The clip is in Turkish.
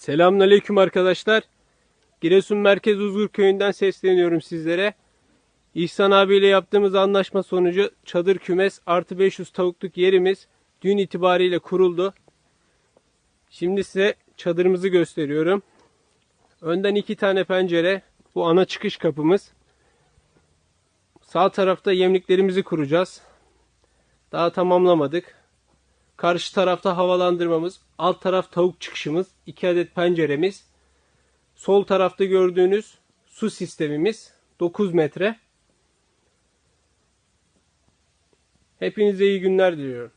Selamünaleyküm arkadaşlar. Giresun Merkez Uzgur Köyü'nden sesleniyorum sizlere. İhsan abiyle yaptığımız anlaşma sonucu çadır kümes artı 500 tavukluk yerimiz dün itibariyle kuruldu. Şimdi size çadırımızı gösteriyorum. Önden 2 tane pencere. Bu ana çıkış kapımız. Sağ tarafta yemliklerimizi kuracağız. Daha tamamlamadık. Karşı tarafta havalandırmamız, alt taraf tavuk çıkışımız, 2 adet penceremiz. Sol tarafta gördüğünüz su sistemimiz 9 metre. Hepinize iyi günler diliyorum.